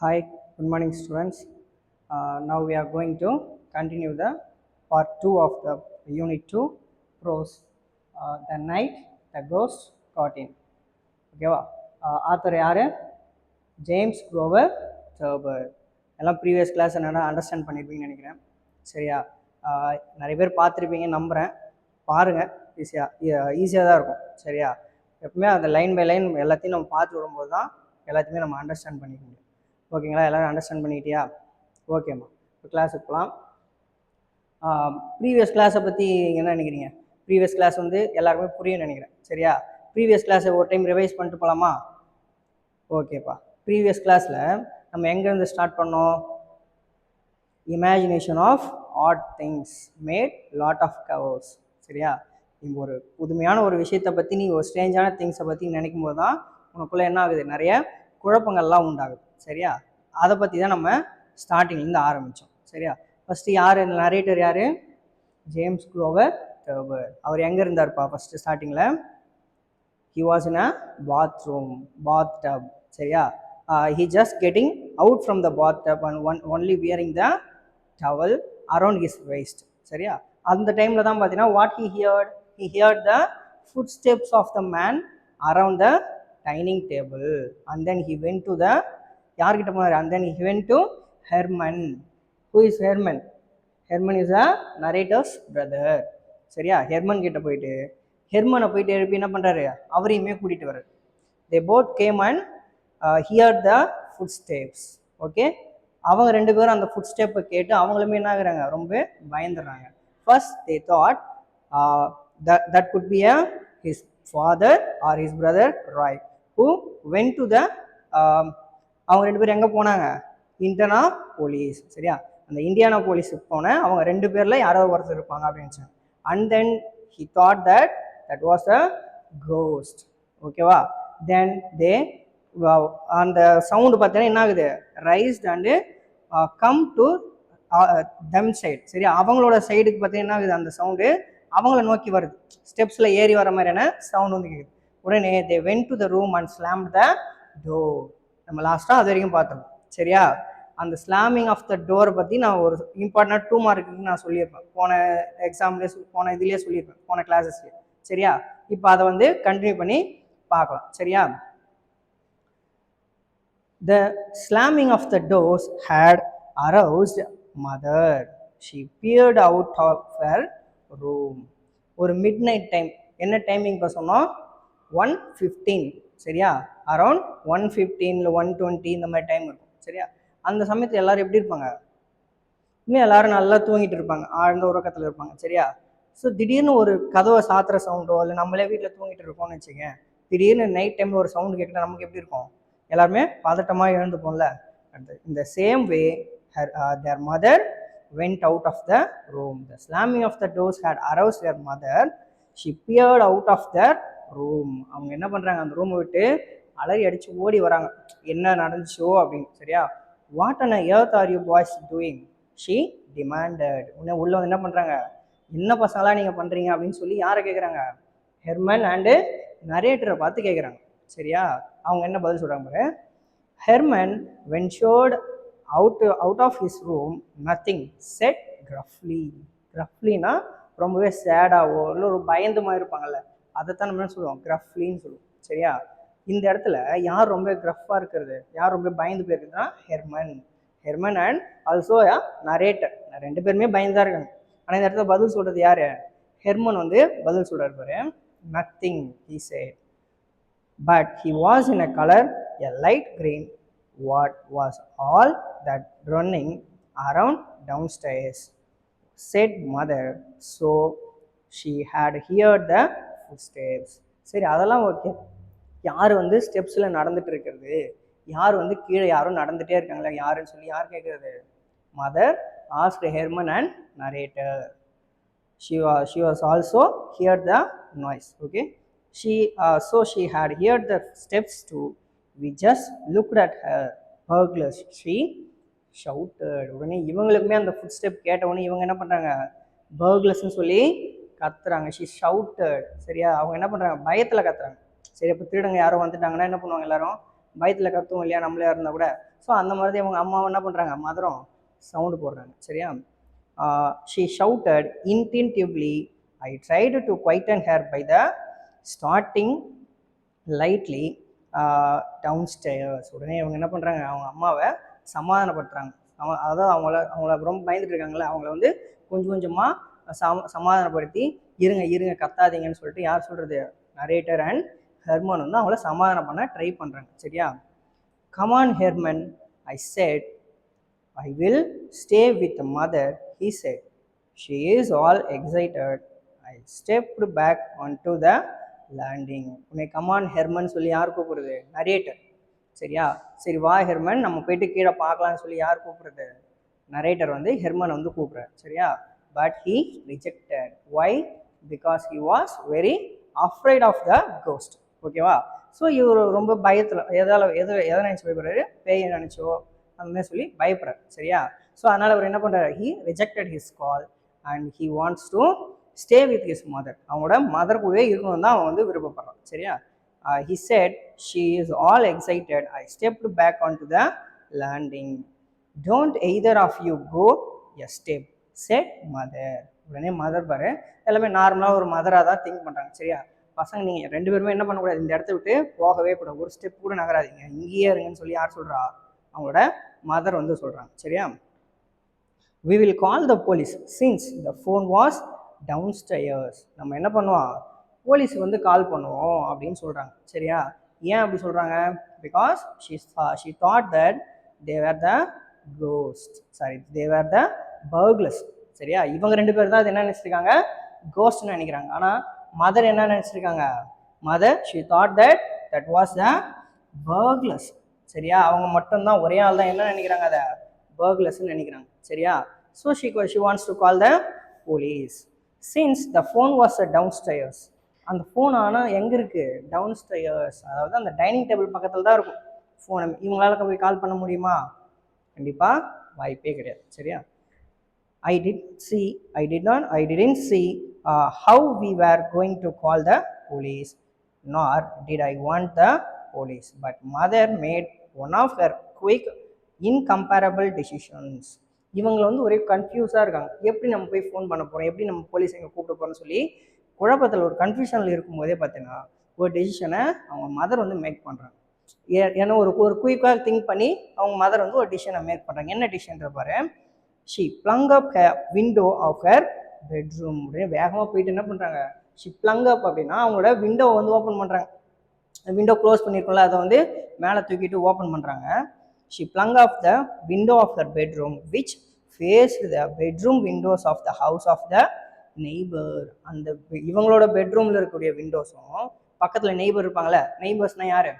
Hi, good morning, students. Now we are going to continue the part 2 of the unit 2 prose. The night the ghost got in. ஓகேவா? Author யாரு? James Grover Thurber. எல்லாம் previous class என்னென்னா understand பண்ணியிருப்பீங்கன்னு நினைக்கிறேன். சரியா? நிறைய பேர் பார்த்துருப்பீங்க நம்புகிறேன். பாருங்கள், ஈஸியாக தான் இருக்கும். சரியா? எப்பவுமே அந்த லைன் பை லைன் எல்லாத்தையும் நம்ம பார்த்து வரும்போது தான் எல்லாத்தையுமே நம்ம அண்டர்ஸ்டாண்ட் பண்ணிக்க முடியும். ஓகேங்களா? எல்லோரும் அண்டர்ஸ்டாண்ட் பண்ணிக்கிட்டியா? ஓகேம்மா, இப்போ கிளாஸுக்கு போகலாம். ப்ரீவியஸ் கிளாஸை பற்றி என்ன நினைக்கிறீங்க? ப்ரீவியஸ் கிளாஸ் வந்து எல்லாருமே புரியும் நினைக்கிறேன். சரியா? ப்ரீவியஸ் கிளாஸை ஒரு டைம் ரிவைஸ் பண்ணிட்டு போகலாமா? ஓகேப்பா. ப்ரீவியஸ் கிளாஸில் நம்ம எங்கேருந்து ஸ்டார்ட் பண்ணோம்? Imagination of odd things made lot of covers. சரியா? இப்போ ஒரு புதுமையான ஒரு விஷயத்தை பற்றி நீ ஒரு ஸ்ட்ரேஞ்சான திங்ஸை பற்றி நினைக்கும் போது தான் உனக்குள்ளே என்ன ஆகுது? நிறைய குழப்பங்கள்லாம் உண்டாகுது. சரியா? அதை பற்றி தான் நம்ம ஸ்டார்டிங்லேருந்து ஆரம்பித்தோம். சரியா? ஃபஸ்ட்டு யார் நரேட்டர்? யார்? James Grover டர்பர். அவர் எங்கே இருந்தார்ப்பா? ஃபஸ்ட்டு ஸ்டார்டிங்கில் he was in a bathtub. சரியா? he just getting out from the bathtub and only wearing the towel around his waist. சரியா? அந்த டைமில் தான் பார்த்தீங்கன்னா what he heard the footsteps of the man around the dining table and then he went to the யார்கிட்ட போனார்? and then he went to Herman. who is Herman? Herman is a narrator's brother. சரியா? Herman கிட்ட போயிட்டு ஹெர்மனை போயிட்டு எழுப்பி என்ன பண்ணுறாரு? அவரையுமே கூட்டிகிட்டு வர்றாரு. They both game and here the food steps. Okay, அவங்க ரெண்டு பேரும் அந்த ஃபுட் ஸ்டெப்பை கேட்டு அவங்களுமே என்ன ஆகுறாங்க? ரொம்ப பயந்துடுறாங்க. First they thought that could be his father or his brother Roy who went to the அவங்க ரெண்டு பேரும் எங்கே போனாங்க? Indiana police. சரியா? அந்த இந்தியானா போலீஸுக்கு போன அவங்க ரெண்டு பேரில் யாரோ ஒருத்தர் இருப்பாங்க அப்படின்னு. And then he thought that was a ghost. ஓகேவா? தென் தே அந்த சவுண்டு பார்த்தீங்கன்னா என்ன ஆகுது? Raised and come to them side. சரியா? அவங்களோட சைடுக்கு பார்த்தீங்கன்னா என்ன ஆகுது? அந்த சவுண்டு அவங்கள நோக்கி வருது. ஸ்டெப்ஸில் ஏறி வர மாதிரியான சவுண்ட் வந்து கேட்குது. உடனே they went to the room and slammed the door. நம்ம லாஸ்ட்டாக அது வரைக்கும் பார்த்தோம். சரியா? அந்த ஸ்லாமிங் ஆஃப் த டோரை பற்றி நான் ஒரு இம்பார்ட்டன்ட் 2 மார்க்குன்னு நான் சொல்லியிருப்பேன். போன எக்ஸாம்லேயே போன இதுலேயே சொல்லியிருப்பேன், போன கிளாஸஸ்லேயே. சரியா? இப்போ அதை வந்து கண்டினியூ பண்ணி பார்க்கலாம். சரியா? The slamming of the doors had aroused mother. She peered out of her room. ஒரு மிட் நைட் டைம். என்ன டைமிங் இப்போ சொன்னோம்? 1:15. சரியா? அரௌண்ட் 1:15 இல்லை 1:20 இந்த மாதிரி டைம் இருக்கும். சரியா? அந்த சமயத்தில் எல்லாரும் எப்படி இருப்பாங்க? இன்னும் எல்லாரும் நல்லா தூங்கிட்டு இருப்பாங்க, ஆழ்ந்த உறக்கத்தில் இருப்பாங்க. சரியா? ஸோ திடீர்னு ஒரு கதவை சாத்துற சவுண்டோ இல்லை நம்மளே வீட்டில் தூங்கிட்டு இருக்கோம்னு வச்சுங்க, திடீர்னு நைட் டைமில் ஒரு சவுண்டு கேட்குறா நமக்கு எப்படி இருக்கும்? எல்லாருமே பதட்டமாக எழுந்துப்போம்ல. இந்த same way their mother went out of the room. The slamming of the doors had aroused their mother. She peered out of their room. அவங்க என்ன பண்ணுறாங்க? அந்த ரூமை விட்டு அலறி அடித்து ஓடி வராங்க, என்ன நடந்துச்சோ அப்படின்னு. சரியா? What on earth are you boys doing? she demanded. உடனே உள்ள வந்து என்ன பண்ணுறாங்க? என்ன பசங்களாம் நீங்கள் பண்ணுறீங்க அப்படின்னு சொல்லி யாரை கேட்குறாங்க? ஹெர்மன் அண்டு நரேட்டரை பார்த்து கேட்குறாங்க. சரியா? அவங்க என்ன பதில் சொல்கிறாங்க பாரு. Herman ventured out of his room, nothing, said gruffly. grufflyனா ரொம்பவே சேடாவோ இல்லை ஒரு பயந்துமா இருப்பாங்கல்ல, அதைத்தான் நம்ம என்ன சொல்லுவோம்? grufflyன்னு சொல்லுவோம். சரியா? இந்த இடத்துல யார் ரொம்ப கிரஃபாக இருக்கிறது, யார் ரொம்ப பயந்து போயிருக்குதுன்னா ஹெர்மன் அண்ட் ஆல்சோ நரேட்டர். ரெண்டு பேருமே பயந்துதான் இருக்காங்க. ஆனால் இந்த இடத்துல பதில் சொல்கிறது யார்? ஹெர்மன் வந்து பதில் சொல்கிறார் பாரு. Nothing, he said, but he was in a color a light green. What was all that running around downstairs? said mother. So she had heard the footsteps. சரி, அதெல்லாம் ஓகே. யார் வந்து ஸ்டெப்ஸில் நடந்துட்டு இருக்கிறது, யார் வந்து கீழே யாரும் நடந்துகிட்டே இருக்காங்களா யாருன்னு சொல்லி யார் கேட்குறது? Mother asked Herman and narrator. She was also heard the noise. Okay, so she had heard the steps too. We just looked at her. burglars, she shouted. உடனே இவங்களுக்குமே அந்த ஃபுட் ஸ்டெப் கேட்ட உடனே இவங்க என்ன பண்ணுறாங்க? பர்க்லர்ஸ்ன்னு சொல்லி கத்துறாங்க. she shouted. சரியா? அவங்க என்ன பண்ணுறாங்க? பயத்தில் கத்துறாங்க. சரி, இப்போ திருடங்க யாரோ வந்துட்டாங்கன்னா என்ன பண்ணுவாங்க? எல்லாரும் பயத்தில் கத்துவோம் இல்லையா நம்மளே இருந்தால் கூட. ஸோ அந்த மாதிரி தான் இவங்க அம்மாவை என்ன பண்ணுறாங்க, மதரும் சவுண்டு போடுறாங்க. சரியா? She shouted intentively. I tried to quieten her by the starting lightly downstairs. உடனே இவங்க என்ன பண்ணுறாங்க, அவங்க அம்மாவை சமாதானப்படுத்துறாங்க. அதாவது அவங்கள ரொம்ப பயந்துட்டு இருக்காங்களே, அவங்கள வந்து கொஞ்சம் கொஞ்சமாக சமாதானப்படுத்தி இருங்க இருங்க கத்தாதீங்கன்னு சொல்லிட்டு யார் சொல்கிறது, நரேட்டர் அண்ட் ஹெர்மன் வந்து அவங்கள சமாதானம் பண்ண ட்ரை பண்ணுறாங்க. சரியா? Come on Herman, I said, I will stay with mother, he said. She is all excited. I stepped back onto the landing. உன்னை கமான் ஹெர்மன் சொல்லி யார் கூப்பிடுறது, நரேட்டர். சரியா? சரி வா ஹெர்மன் நம்ம போயிட்டு கீழே பார்க்கலான்னு சொல்லி யார் கூப்பிடுறது, நரேட்டர் வந்து ஹெர்மன் வந்து கூப்பிடுறாரு. சரியா? But he rejected. Why? Because he was very afraid of the ghost. ஓகேவா? ஸோ இவர் ரொம்ப பயத்தில் எதை நினச்சி பயப்படுறாரு, பேயை நினச்சோ அந்த மாதிரி சொல்லி பயப்படுறாரு. சரியா? ஸோ அதனால் அவர் என்ன பண்ணுறாரு, he rejected his call and he wants to stay with his mother. அவங்களோட மதர் கூடவே இருக்கணும் தான் அவன் வந்து விருப்பப்படுறான். சரியா? He said, she is all excited. I stepped back onto the landing. Don't either of you go a step, said mother. உடனே mother பாரு, எல்லாமே நார்மலாக ஒரு மதராக தான் திங்க் பண்ணுறாங்க. சரியா? பசங்க நீங்கள் 2 பேருமே என்ன பண்ணக்கூடாது, இந்த இடத்த விட்டு போகவே கூடாது, ஒரு ஸ்டெப் கூட நகராதீங்க, இங்கேயே இருங்கன்னு சொல்லி யார் சொல்கிறா, அவங்களோட மதர் வந்து சொல்கிறாங்க. சரியா? we will call the police since the phone was downstairs. நம்ம என்ன பண்ணுவோம், போலீஸ் வந்து கால் பண்ணுவோம் அப்படின்னு சொல்கிறாங்க. சரியா? ஏன் அப்படி சொல்கிறாங்க, because she thought that they were the ghost, sorry they were the burglars. சரியா? இவங்க 2 பேர் தான் அது என்ன நினச்சிருக்காங்க, கோஸ்ட்னு நினைக்கிறாங்க. ஆனால் மதர் என்ன நினச்சிருக்காங்க, mother she thought that was the burglars. சரியா? அவங்க மட்டும்தான், ஒரே ஆள் தான் என்ன நினைக்கிறாங்க, அதை burglarsன்னு நினைக்கிறாங்க. சரியா? So she wants to call the police since the phone was downstairs. அந்த ஃபோன் ஆனால் எங்கே இருக்குது, டவுன் ஸ்டேர்ஸ், அதாவது அந்த டைனிங் டேபிள் பக்கத்தில் தான் இருக்கும் ஃபோனை. இவங்களால போய் கால் பண்ண முடியுமா, கண்டிப்பாக வாய்ப்பே கிடையாது. சரியா? I didn't see how we were going to call the police, nor did I want the police, but mother made one of her quick incomparable decisions. இவங்க வந்து ஒரே கன்ஃபியூஸாக இருக்காங்க, எப்படி நம்ம போய் ஃபோன் பண்ண போகிறோம், எப்படி நம்ம போலீஸ் எங்கே கூப்பிட போகிறோம்னு சொல்லி குழப்பத்தில் ஒரு கன்ஃபியூஷனில் இருக்கும்போதே பார்த்தீங்கன்னா ஒரு டெசிஷனை அவங்க மதர் வந்து மேக் பண்ணுறாங்க. ஏன்னா ஒரு குயிக்காக திங்க் பண்ணி அவங்க மதர் வந்து ஒரு டிசிஷனை மேக் பண்ணுறாங்க. என்ன டிசிஷன் பாரு, she plung up her window of her bedroom. உடனே வேகமாக போயிட்டு என்ன பண்ணுறாங்க, she plung up அப்படின்னா அவங்களோட விண்டோவை வந்து ஓப்பன் பண்ணுறாங்க. விண்டோ க்ளோஸ் பண்ணியிருக்கோம்ல, அதை வந்து மேலே தூக்கிட்டு ஓப்பன் பண்ணுறாங்க. she plung up the window of her bedroom which faced the bedroom windows of the house of the neighbor. அந்த இவங்களோட பெட்ரூமில் இருக்கக்கூடிய விண்டோஸும் பக்கத்தில் நெய்பர் இருப்பாங்களே, நெய்பர்ஸ்னால் யார்,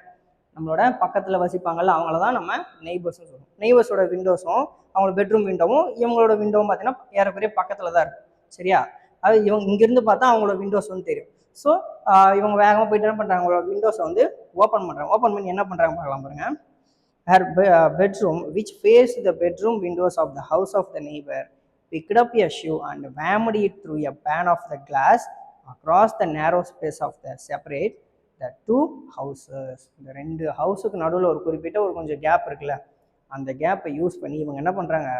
நம்மளோட பக்கத்தில் வசிப்பாங்கள்ல, அவங்கள தான் நம்ம நெய்பர்ஸ்னு சொல்லுவோம். நெய்பர்ஸோட விண்டோஸும் அவங்களோட பெட்ரூம் விண்டோவும் இவங்களோட விண்டோவும் பார்த்தீங்கன்னா ஏறக்குறைய பக்கத்தில் தான் இருக்கும். சரியா? அது இவங்க இங்கேருந்து பார்த்தா அவங்களோட விண்டோஸ் வந்து தெரியும். ஸோ இவங்க வேகமாக போயிட்டு என்ன பண்ணுறாங்க, அவங்களோட விண்டோஸை வந்து ஓப்பன் பண்ணுறாங்க. ஓப்பன் பண்ணி என்ன பண்ணுறாங்க பார்க்கலாம் பாருங்க. her bedroom which faced the bedroom windows of the house of the neighbor picked up a shoe and whammed it through a pane of the glass across the narrow space of the separate the two houses. இந்த 2 ஹவுஸுக்கு நடுவில் ஒரு குறிப்பிட்ட ஒரு கொஞ்சம் gap இருக்குல்ல, அந்த கேப்பை use பண்ணி இவங்க என்ன பண்ணுறாங்க,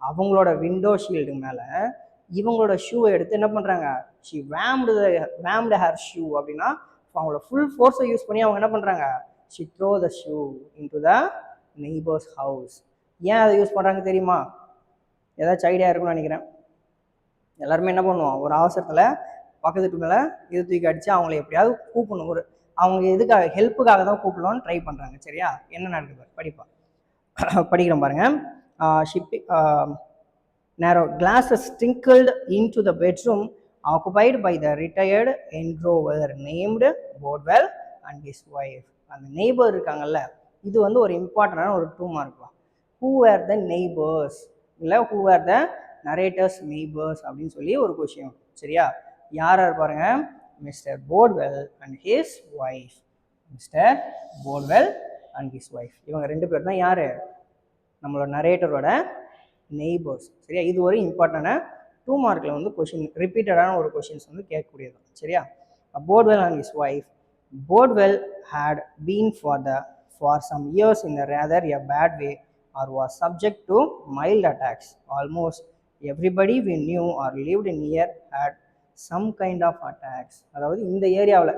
அவங்களோட விண்டோ ஷீல்டு மேலே இவங்களோட ஷூவை எடுத்து என்ன பண்ணுறாங்க, she whammed her shoe அப்படின்னா அவங்களோட ஃபுல் ஃபோர்ஸை யூஸ் பண்ணி அவங்க என்ன பண்ணுறாங்க, she throw the shoe into the neighbor's house. ஏன் அதை யூஸ் பண்ணுறாங்க தெரியுமா, ஏதாச்சும் ஐடியா இருக்குன்னு நினைக்கிறேன். எல்லாருமே என்ன பண்ணுவோம், ஒரு அவசரத்தில் பக்கத்துக்கு மேலே இது தூக்கி அடித்து அவங்கள எப்படியாவது கூப்பிடணும், ஒரு அவங்க எதுக்காக ஹெல்ப்புக்காக தான் கூப்பிடலான்னு ட்ரை பண்ணுறாங்க. சரியா? என்ன நடக்குது படிக்கிறோம் பாருங்க. narrow glasses tinkled into the bedroom occupied by the retired engraver named Bodwell and his wife. அந்த நெய்பர் இருக்காங்கல்ல, இது வந்து ஒரு இம்பார்ட்டண்டான ஒரு 2 mark. who were the neighbors இல்லை who were the narrators neighbors அப்படின்னு சொல்லி ஒரு கொஸ்டின். சரியா? யார் பாருங்க, mister போர்ட்வெல் and his wife. Mister போர்ட்வெல் and his wife, இவங்க 2 பேர் தான் யார், நம்மளோட நரேட்டரோட நெய்பர்ஸ். சரியா? இது ஒரு இம்பார்ட்டண்டான 2 மார்க்கில் வந்து கொஷின், ரிப்பீட்டடான ஒரு கொஷின்ஸ் வந்து கேட்கக்கூடியது. சரியா? போர்ட்வெல் and his wife. Bodwell had been for the for some years in a rather a bad way or was subject to mild attacks. Almost everybody we knew or lived near had some kind of attacks. அதாவது இந்த ஏரியாவில்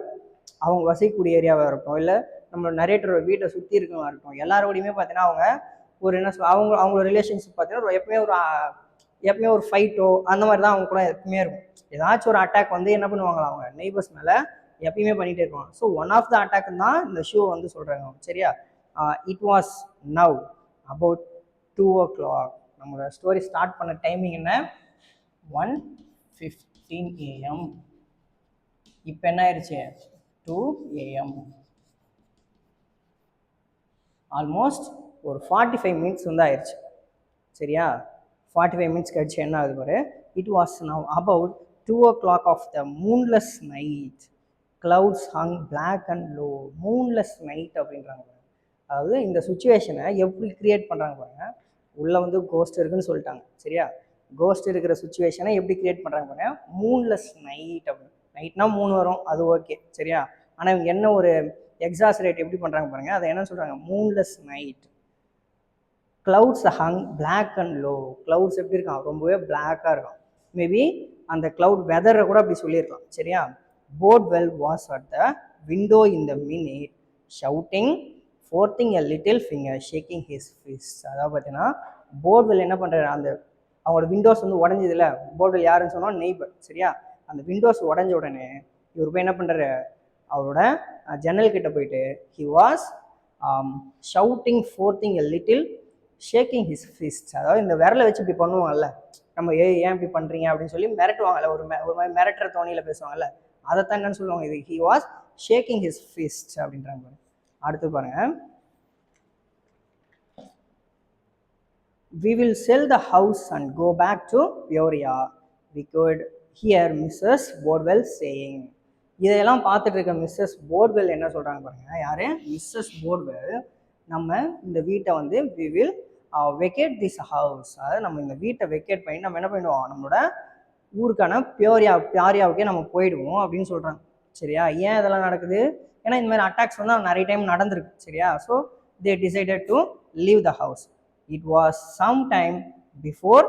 அவங்க வசிக்கக்கூடிய ஏரியாவாக இருக்கும், இல்லை நம்ம நரேட்டரோட வீட்டை சுற்றி இருக்கவங்க இருக்கும், எல்லாரோடையுமே பார்த்தீங்கன்னா அவங்க ஒரு என்ன சொல் அவங்களோட ரிலேஷன்ஷிப் பார்த்தீங்கன்னா எப்பயுமே ஒரு ஃபைட்டோ அந்த மாதிரி தான் அவங்க கூட எப்பவுமே இருக்கும். ஏதாச்சும் ஒரு அட்டாக் வந்து என்ன பண்ணுவாங்களா அவங்க நெய்பர்ஸ் மேலே எப்பயுமே பண்ணிகிட்டே இருப்பாங்க. So one of the attack தான் இந்த ஷோ வந்து சொல்கிறாங்க. சரியா, it was now about 2 o'clock. நம்மளோட ஸ்டோரி ஸ்டார்ட் பண்ண டைமிங் என்ன, 1:15 AM. இப்போ என்ன ஆயிடுச்சு, 2 AM. ஆல்மோஸ்ட் ஒரு 45 மினிட்ஸ் வந்து ஆயிடுச்சு. சரியா, 45 மினிட்ஸ் கழிச்சு என்ன ஆகுது பாரு, it was now about 2 o'clock of the moonless night. Clouds hung black and low. Moonless night அப்படின்றாங்க. அதாவது இந்த சுச்சுவேஷனை எப்படி கிரியேட் பண்ணுறாங்க பாருங்க. உள்ளே வந்து கோஸ்ட் இருக்குன்னு சொல்லிட்டாங்க. சரியா, கோஸ்ட் இருக்கிற சுச்சுவேஷனை எப்படி கிரியேட் பண்ணுறாங்க பாருங்க, மூன்லெஸ் நைட் அப்படின்னு. நைட்னா 3 வரும், அது ஓகே. சரியா, ஆனால் இவங்க என்ன ஒரு எக்ஸாசரேட் எப்படி பண்ணுறாங்க பாருங்க, அதை என்ன சொல்கிறாங்க, moonless night. Clouds hung black and low. Clouds எப்படி இருக்கான், ரொம்பவே பிளாக்காக இருக்கும். மேபி அந்த கிளவுட் வெதரை கூட அப்படி சொல்லியிருக்கலாம். சரியா, Bodwell was at the window in the minute shouting, frothing a little finger, shaking his fist. அதாவது பார்த்தீங்கன்னா போர்ட்வெல் என்ன பண்ணுறாரு, அந்த அவங்களோட விண்டோஸ் வந்து உடஞ்சதில்ல. போர்ட்வெல் யாருன்னு சொன்னால் நெய்பர். சரியா, அந்த விண்டோஸ் உடஞ்ச உடனே இவர் போய் என்ன பண்ணுறாரு, அவரோட ஜன்னல் கிட்ட போயிட்டு he was shouting, frothing a little, shaking his fist. அதாவது இந்த விரலை வச்சு இப்படி பண்ணுவாங்கல்ல, நம்ம ஏன் இப்படி பண்ணுறீங்க அப்படின்னு சொல்லி மிரட்டுவாங்கல்ல, ஒரு மாதிரி மிரட்டுற தோணியில் பேசுவாங்கல்ல, அதைத்தான் என்னன்னு சொல்லுவாங்க, இது he was shaking his fist அப்படின்றாங்க. அடுத்து பாருங்க, we will sell the house and go back to Peoria. We could hear Mrs. Bordwell saying. இதெல்லாம் பார்த்துட்டு இருக்க மிஸ்ஸஸ் போர்ட்வெல் என்ன சொல்கிறாங்க பாருங்க, யாரு, மிஸ்ஸஸ் போர்ட்வெல், நம்ம இந்த வீட்டை வந்து we will vacate this house. அதாவது நம்ம இந்த வீட்டை வெக்கேட் பண்ணி நம்ம என்ன பண்ணிடுவோம், நம்மளோட ஊருக்கான பியோரியாவுக்கே நம்ம போயிடுவோம் அப்படின்னு சொல்கிறாங்க. சரியா, ஏன் இதெல்லாம் நடக்குது, ஏன்னா இந்த மாதிரி அட்டாக்ஸ் வந்து நிறைய டைம் நடந்திருக்கு. சரியா, so they decided to leave the house. It was some time before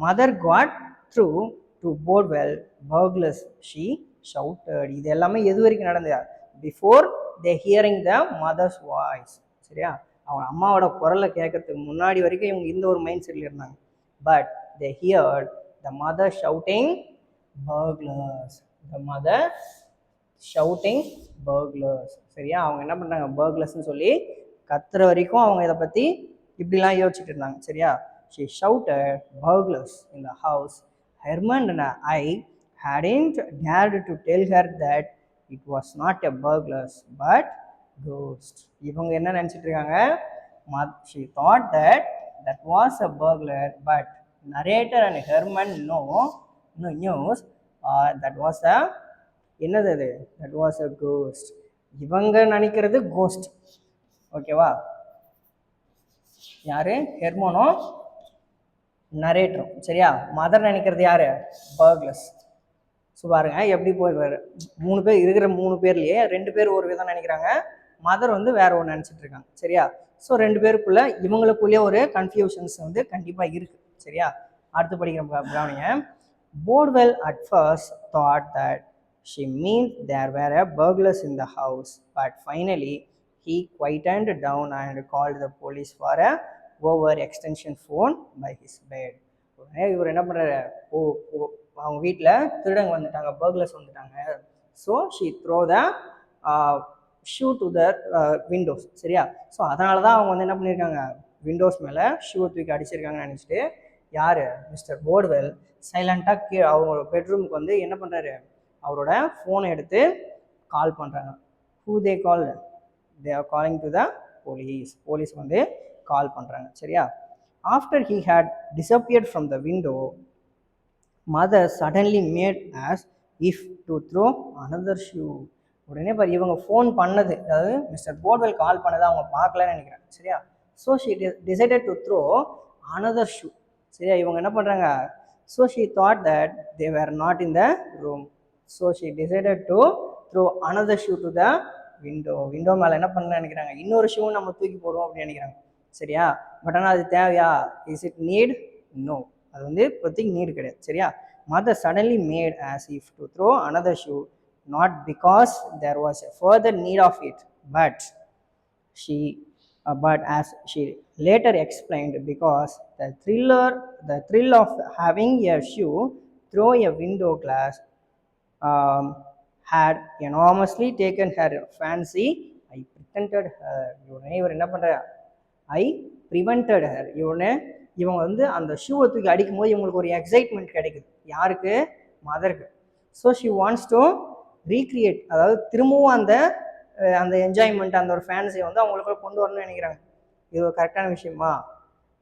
mother got through to Portwell burglars she shouted. இது எல்லாமே எது வரைக்கும் நடந்தது, before they hearing the mother's voice. சரியா, அவங்க அம்மாவோட குரலை கேட்கறதுக்கு முன்னாடி வரைக்கும் இவங்க இந்த ஒரு மைண்ட் செட்டில் இருந்தாங்க. But they heard the mother shouting burglars. The mother shouting burglars. சரியா, அவங்க என்ன பண்ணுறாங்க, burglarsன்னு சொல்லி கத்துற வரைக்கும் அவங்க இதை பற்றி இப்படிலாம் யோசிச்சுட்டு இருந்தாங்க. சரியா, she shouted burglars in the house. Herman and I hadn't dared to tell her that it was not a burglars but ghost. இவங்க என்ன நினச்சிட்டு இருக்காங்க, she thought that was a burglar, but narrator and Herman knows that was a என்னது அது, that was a ghost. இவங்க நினைக்கிறது cost. ஓகேவா, யாரு, ஹெர்மனோ நரேட்டரும். சரியா, மதர் நினைக்கிறது யாரு, பர்க்லர்ஸ். ஸோ பாருங்க எப்படி போய் 3 பேர் இருக்கிற 3 பேர்லயே 2 பேர் ஒரு விதம் நினைக்கிறாங்க, மதர் வந்து வேற ஒன்று நினச்சிட்டு இருக்காங்க. சரியா, ஸோ 2 பேருக்குள்ள இவங்களுக்குள்ளேயே ஒரு கன்ஃபியூஷன்ஸ் வந்து கண்டிப்பாக இருக்கு. சரியா, அடுத்து படிக்கிற கவனிங்க. போர்ட்வெல் at first thought that she meant there were a burglars in the house, but finally he quietened down and called the police for a over extension phone by his bed. இவர் என்ன பண்ணுறாரு, அவங்க வீட்டில் திருடங்க வந்துட்டாங்க, பர்க்லர்ஸ் வந்துட்டாங்க. So she throw the shoe to the windows. சரியா, so அதனால தான் அவங்க வந்து என்ன பண்ணியிருக்காங்க, விண்டோஸ் மேலே ஷூ தூக்கி அடிச்சிருக்காங்கன்னு நினச்சிட்டு யார், மிஸ்டர் போர்ட்வெல் சைலண்ட்டாக கீழே அவங்க பெட்ரூமுக்கு வந்து என்ன பண்ணுறாரு, அவரோட ஃபோனை எடுத்து கால் பண்ணுறாங்க. Who they call, they are calling to the police. Police வந்து கால் பண்ணுறாங்க. சரியா, after he had disappeared from the window, mother suddenly made as if to throw another shoe. உடனே பாரு இவங்க ஃபோன் பண்ணது, அதாவது மிஸ்டர் போர்ட்வெல் கால் பண்ணதை அவங்க பார்க்கலன்னு நினைக்கிறேன். சரியா, so she decided to throw another shoe. சரியா, இவங்க என்ன பண்ணுறாங்க, so she thought that they where not in the room. So she decided to throw another shoe to the window மேலே என்ன பண்ண நினைக்கிறாங்க, இன்னொரு ஷூ நம்ம தூக்கி போடுவோம் அப்படின்னு நினைக்கிறாங்க. சரியா? பட் ஆனால் அது தேவையா? Is it NEET? நோ, அது வந்து இப்போதைக்கு நீடு கிடையாது. சரியா? Mother suddenly made as if to throw another shoe, not because there was a further need of it, but as she later explained, because the thrill of having a shoe through a window glass had enormously taken her fancy. I prevented her. இவர் என்ன பண்ற? I prevented her. இவங்க வந்து அந்த ஷூவை தூக்கி அடிக்கும் போது இவங்களுக்கு ஒரு எக்ஸைட்மெண்ட் கிடைக்குது. யாருக்கு? மதருக்கு. So she wants to recreate, அதாவது திரும்பவும் அந்த என்ஜாய்மெண்ட், அந்த ஒரு ஃபேன்ஸியை வந்து அவங்களுக்குள்ள கொண்டு வரணும்னு நினைக்கிறாங்க. இது ஒரு கரெக்டான விஷயமா?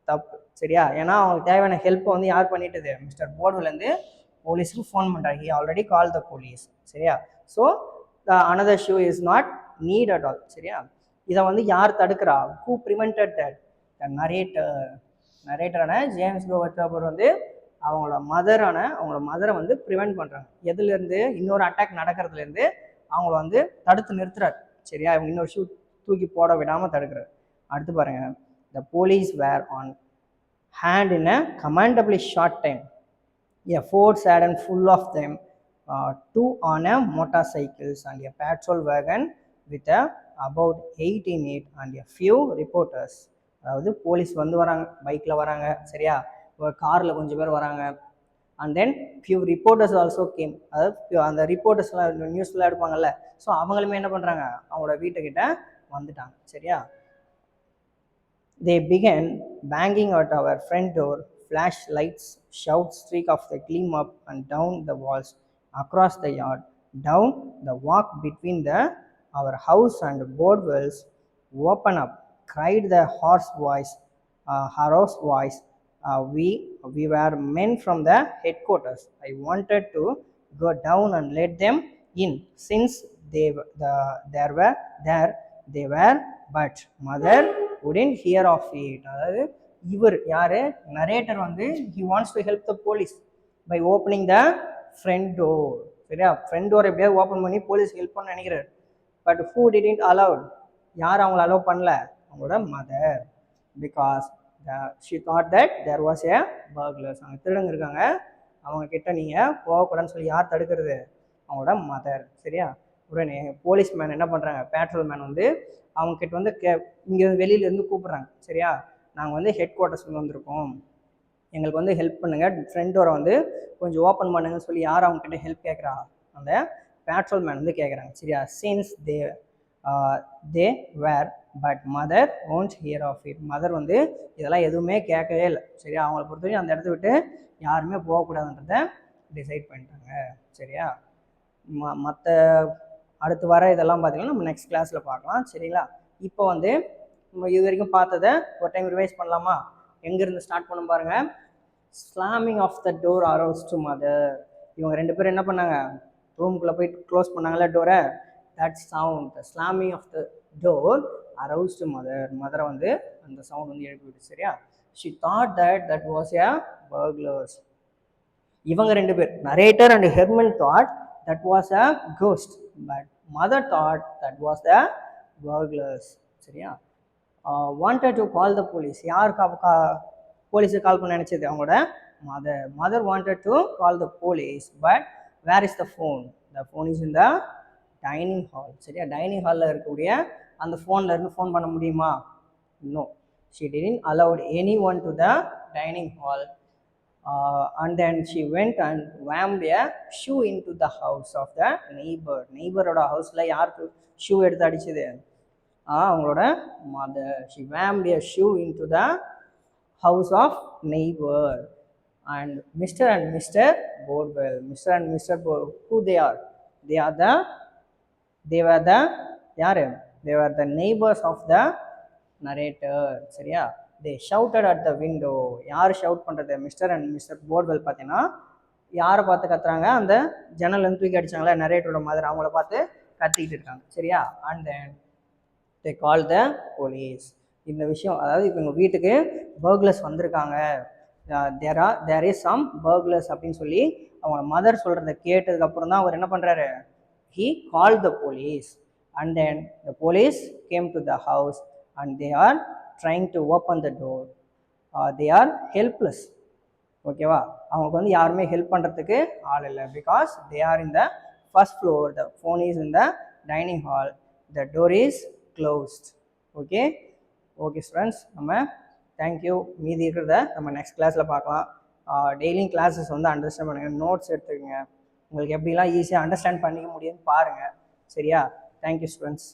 தப்பு. சரியா? ஏன்னா அவங்களுக்கு தேவையான ஹெல்ப்பை வந்து யார் பண்ணிட்டுது? மிஸ்டர் போர்டுலேருந்து போலீஸுக்கு ஃபோன் பண்ணுறாங்க. He already call the police. சரியா? So the another shoe is not need at all. சரியா? இதை வந்து யார் தடுக்கிறா? Who prevented that? த நரேட்டரான ஜேம்ஸ் கோவர்டர் வந்து அவங்களோட மதரை வந்து ப்ரிவென்ட் பண்ணுறாங்க. எதுலேருந்து? இன்னொரு அட்டாக் நடக்கிறதுலேருந்து அவங்கள வந்து தடுத்து நிறுத்துறாரு. சரியா? இவங்க இன்னொரு ஷூ தூக்கி போட விடாமல் தடுக்கிறார். அடுத்து பாருங்க, the police were on hand in a commendably short time. A Ford sedan full of them, two on a motorcycles and a patrol wagon with about 8 in it and a few reporters. அதாவது police வந்து வராங்க, பைக்கில் வராங்க. சரியா? ஒரு காரில் கொஞ்சம் பேர் வராங்க. And then few reporters also came. அதாவது அந்த ரிப்போர்ட்டர்ஸ்லாம் நியூஸ்லாம் எடுப்பாங்கல்ல, ஸோ அவங்களுமே என்ன பண்ணுறாங்க, அவங்களோட வீட்டுக்கிட்ட வந்துட்டாங்க. சரியா? They began banging at our front door. Flashlights shout streak of the gleam up and down the walls, across the yard, down the walk between our house and boardwalls. Open up, cried the harassed voice. We were men from the headquarters. I wanted to go down and let them in, since they were, but mother wouldn't hear of it. அதாவது இவர் யாரு? Narrator வந்து he wants to help the police by opening the front door. சரியா? Front door எப்படியாவது open பண்ணி police help பண்ண நினைக்கிறார். But who didn't allowed? யார் அவங்கள அலோவ் பண்ணல? அவங்களோட mother. Because she thought that there was a burglars. அவங்க திருடங்க இருக்காங்க, அவங்க கிட்ட நீங்கள் போகக்கூடாதுன்னு சொல்லி யார் தடுக்கிறது? அவங்களோட மதர். சரியா? உடனே போலீஸ் மேன் என்ன பண்ணுறாங்க, பேட்ரோல் மேன் வந்து அவங்க கிட்ட வந்து இங்கே வெளியிலேருந்து கூப்பிட்றாங்க. சரியா? நாங்கள் வந்து ஹெட் குவார்ட்டர்ஸ்லேருந்து வந்திருக்கோம், எங்களுக்கு வந்து ஹெல்ப் பண்ணுங்கள், ஃப்ரண்ட் டோரை வந்து கொஞ்சம் ஓப்பன் பண்ணுங்கன்னு சொல்லி யார் அவங்கக்கிட்ட ஹெல்ப் கேட்குறா? அந்த பேட்ரோல் மேன் வந்து கேட்குறாங்க. சரியா? Since they were, but mother won't hear of it. Mother வந்து இதெல்லாம் எதுவுமே கேட்கவே இல்லை. சரியா? அவங்கள பொறுத்தவரைக்கும் அந்த இடத்த விட்டு யாருமே போகக்கூடாதுன்றத டிசைட் பண்ணிட்டாங்க. சரியா? மற்ற அடுத்து வர இதெல்லாம் பார்த்தீங்கன்னா நம்ம நெக்ஸ்ட் கிளாஸில் பார்க்கலாம். சரிங்களா? இப்போ வந்து நம்ம இது வரைக்கும் பார்த்ததை ஒரு டைம் ரிவைஸ் பண்ணலாமா? எங்கேருந்து ஸ்டார்ட் பண்ண பாருங்கள். Slamming of the door arose to mother. இவங்க ரெண்டு பேரும் என்ன பண்ணாங்க? ரூமுக்குள்ளே போய் க்ளோஸ் பண்ணாங்களே டோரை. That sound, the slamming of the door arose to mother. மதரை வந்து அந்த சவுண்ட் வந்து எழுப்பி விட்டு. சரியா? She thought that was a burglars. இவங்க ரெண்டு பேர், narrator and Herman thought that was a ghost, but mother thought that was the burglars. சரியா? wanted to call the police. யார் போலீஸை கால் பண்ண நினைச்சது? அவங்களோட mother wanted to call the police, but where is the phone? The phone is in the dining hall. சரியா? Dining ஹாலில் இருக்கக்கூடிய அந்த ஃபோனில் இருந்து ஃபோன் பண்ண முடியுமா? No, she didn't allow anyone to the dining hall. And then she went and whammed a shoe into the house of the neighbor. நெய்பரோட ஹவுஸில் யாருக்கு ஷூ எடுத்து அடிச்சது? அவங்களோட mother. she whammed a shoe into the house of neighbor. And Mr. and Mr. Bordwell. Mr. and Mr. Bordwell, who they are? They were the neighbors of the narrator. சரியா? they shouted at the window. யார் shout பண்ணுறது? Mister and mister போர்ட்வெல். பார்த்தீங்கன்னா யாரை பார்த்து கத்துறாங்க? அந்த ஜன்னல்லேருந்து தூக்கி அடிச்சாங்களே நரேட்டரோட mother, அவங்கள பார்த்து கத்திக்கிட்டு இருக்காங்க. சரியா? And then they called the police. இந்த விஷயம், அதாவது இப்போ எங்கள் வீட்டுக்கு பர்க்லர்ஸ் வந்திருக்காங்க, there is some burglars அப்படின்னு சொல்லி அவங்க மதர் சொல்கிறத கேட்டதுக்கப்புறம் தான் அவர் என்ன பண்ணுறாரு? he called the police. and then the police came to the house and they are trying to open the door. They are helpless. ஓகேவா, அவங்களுக்கு வந்து யாருமே ஹெல்ப் பண்ணுறதுக்கு ஆள் இல்லை. Because they are in the first floor, the phone is in the dining hall, the door is closed. Okay okay students, நம்ம thank you. மீதி இருக்கிறத நம்ம நெக்ஸ்ட் கிளாஸில் பார்க்கலாம். டெய்லியும் கிளாஸஸ் வந்து அண்டர்ஸ்டாண்ட் பண்ணுங்கள், நோட்ஸ் எடுத்துக்கோங்க. உங்களுக்கு எப்படிலாம் ஈஸியாக அண்டர்ஸ்டாண்ட் பண்ணிக்க முடியும்னு பாருங்கள். சரியா? Thank you students.